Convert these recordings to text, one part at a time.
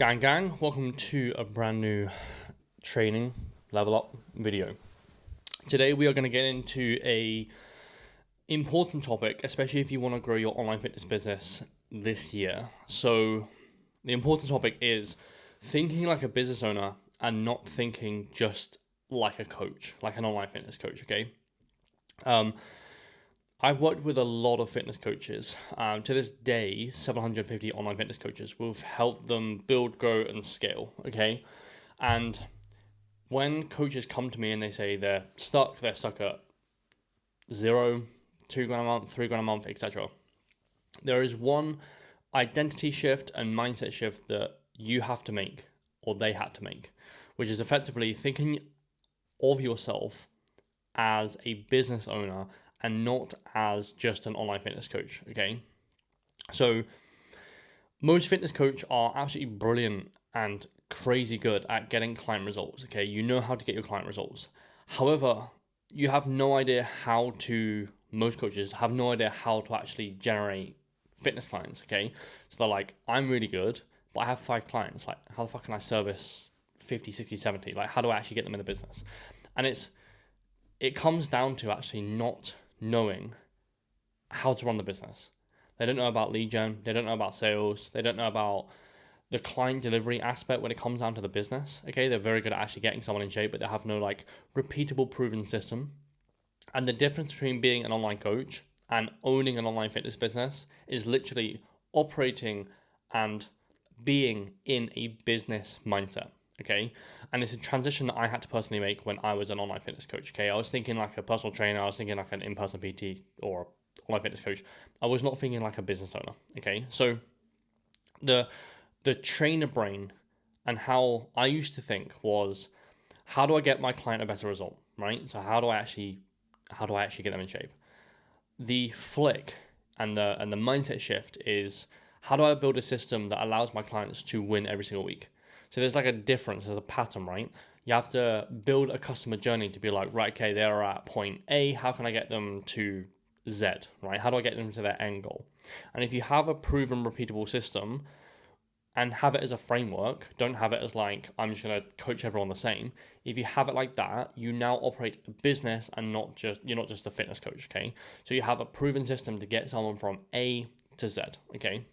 Gang, welcome to a brand new training level up video. Today we are going to get into a important topic, especially if you want to grow your online fitness business this year. So the important topic is thinking like a business owner and not thinking just like a coach, like an online fitness coach, okay? I've worked with a lot of fitness coaches. To this day, 750 online fitness coaches. We've helped them build, grow, and scale, okay? And when coaches come to me and they say they're stuck at zero, $2,000 a month, $3,000 a month, etc., there is one identity shift and mindset shift that you have to make, or they had to make, which is effectively thinking of yourself as a business owner and not as just an online fitness coach, okay? So most fitness coaches are absolutely brilliant and crazy good at getting client results, okay? You know how to get your client results. However, you have no idea most coaches have no idea how to actually generate fitness clients, okay? So they're like, I'm really good, but I have 5 clients. Like, how the fuck can I service 50, 60, 70? Like, how do I actually get them in the business? And it comes down to actually not knowing how to run the business. They don't know about lead gen, they don't know about sales, they don't know about the client delivery aspect when it comes down to the business. Okay, they're very good at actually getting someone in shape, but they have no like repeatable proven system. And the difference between being an online coach and owning an online fitness business is literally operating and being in a business mindset. Okay, and it's a transition that I had to personally make when I was an online fitness coach. Okay, I was thinking like a personal trainer, I was thinking like an in-person PT or online fitness coach. I was not thinking like a business owner. Okay, so the trainer brain and how I used to think was, how do I get my client a better result, right? So how do I actually get them in shape? The flick and the mindset shift is, how do I build a system that allows my clients to win every single week? So there's like a difference, there's a pattern, right? You have to build a customer journey to be like, right, okay, they're at point A, how can I get them to Z, right? How do I get them to their end goal? And if you have a proven, repeatable system and have it as a framework, don't have it as like, I'm just going to coach everyone the same. If you have it like that, you now operate a business and you're not just a fitness coach, okay? So you have a proven system to get someone from A to Z, okay?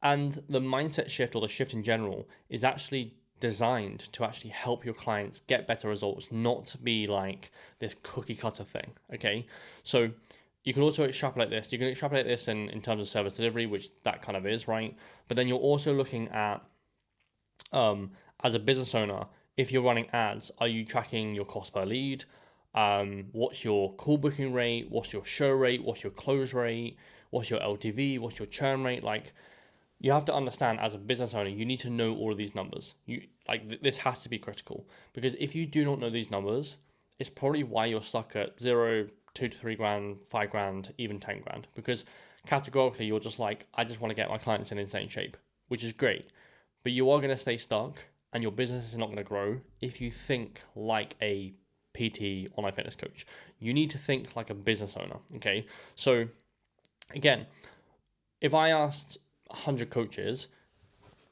And the mindset shift, or the shift in general, is actually designed to actually help your clients get better results, not to be like this cookie cutter thing, okay? So you can also extrapolate this. You can extrapolate this in terms of service delivery, which that kind of is, right? But then you're also looking at, as a business owner, if you're running ads, are you tracking your cost per lead? What's your call booking rate? What's your show rate? What's your close rate? What's your LTV? What's your churn rate? Like, you have to understand, as a business owner, you need to know all of these numbers. This has to be critical, because if you do not know these numbers, it's probably why you're stuck at 0, 2 to 3 grand, 5 grand, even 10 grand, because categorically you're just like, I just want to get my clients in insane shape, which is great, but you are going to stay stuck and your business is not going to grow if you think like a PT, online fitness coach. You need to think like a business owner, okay? So again, if I asked 100 coaches,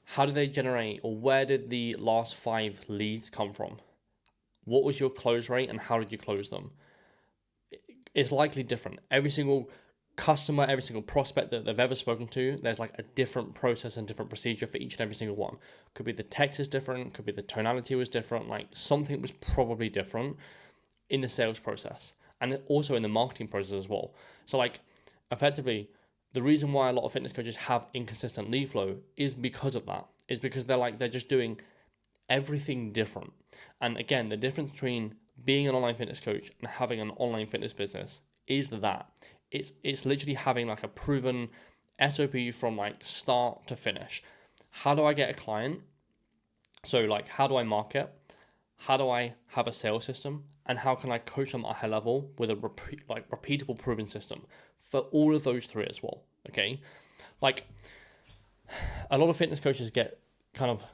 how did they generate, or where did the last 5 leads come from? What was your close rate and how did you close them? It's likely different. Every single customer, every single prospect that they've ever spoken to, there's like a different process and different procedure for each and every single one. Could be the text is different, could be the tonality was different, like something was probably different in the sales process and also in the marketing process as well. So like, effectively, the reason why a lot of fitness coaches have inconsistent lead flow is because of that. Is because they're just doing everything different. And again, the difference between being an online fitness coach and having an online fitness business is that it's literally having like a proven SOP from like start to finish. How do I get a client? So like, how do I market? How do I have a sales system? And how can I coach them at a high level with a repeatable proven system for all of those 3 as well? Okay, like, a lot of fitness coaches get kind of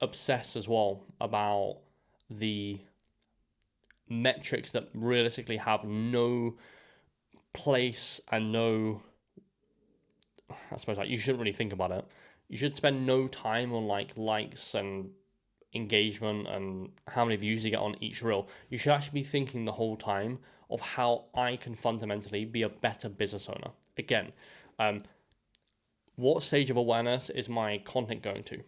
obsessed as well about the metrics that realistically have no place and no, I suppose, like, you shouldn't really think about it. you should spend no time on like likes and engagement and how many views you get on each reel. You should actually be thinking the whole time of how I can fundamentally be a better business owner. Again, what stage of awareness is my content going to?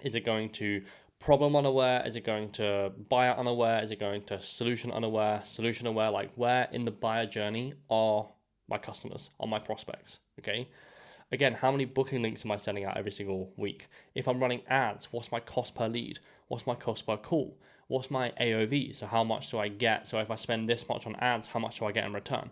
Is it going to problem unaware? Is it going to buyer unaware? Is it going to solution unaware? Solution aware? Like, where in the buyer journey are my customers, are my prospects? Okay. Again, how many booking links am I sending out every single week? If I'm running ads, what's my cost per lead? What's my cost per call? What's my AOV? So how much do I get? So if I spend this much on ads, how much do I get in return?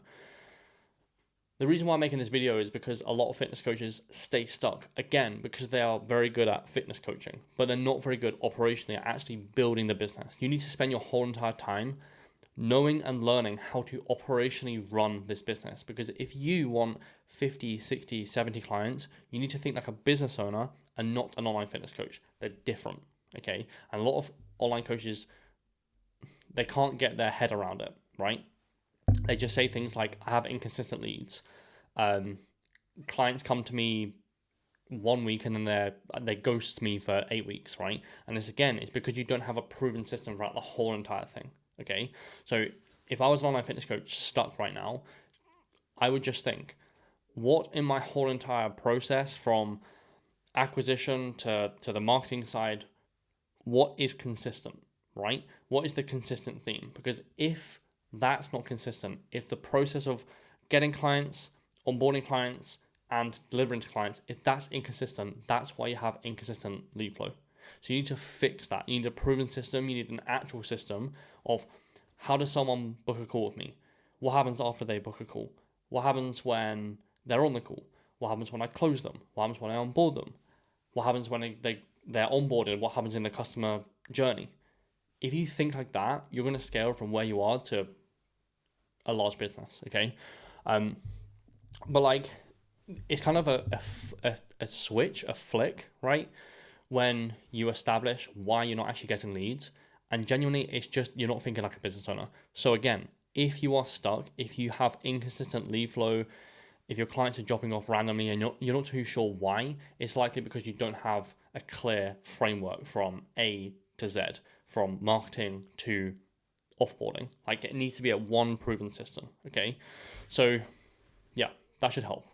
The reason why I'm making this video is because a lot of fitness coaches stay stuck, again, because they are very good at fitness coaching, but they're not very good operationally at actually building the business. You need to spend your whole entire time knowing and learning how to operationally run this business. Because if you want 50, 60, 70 clients, you need to think like a business owner and not an online fitness coach. They're different, okay? And a lot of online coaches, they can't get their head around it, right? They just say things like, I have inconsistent leads. Clients come to me 1 week and then they ghost me for 8 weeks, right? And this, again, it's because you don't have a proven system throughout the whole entire thing. Okay, so if I was an online fitness coach stuck right now, I would just think, what in my whole entire process from acquisition to the marketing side, what is consistent, right? What is the consistent theme? Because if that's not consistent, if the process of getting clients, onboarding clients, and delivering to clients, if that's inconsistent, that's why you have inconsistent lead flow. So you need to fix that. You need a proven system. You need an actual system of, how does someone book a call with me? What happens after they book a call? What happens when they're on the call? What happens when I close them? What happens when I onboard them? What happens when they're onboarded? What happens in the customer journey? If you think like that, you're going to scale from where you are to a large business, okay? But like, it's kind of a switch, a flick, right? When you establish why you're not actually getting leads, and genuinely, it's just you're not thinking like a business owner. So again, if you are stuck, if you have inconsistent lead flow, if your clients are dropping off randomly and you're not too sure why, it's likely because you don't have a clear framework from A to Z, from marketing to offboarding. Like, it needs to be a one proven system, okay? So yeah, that should help.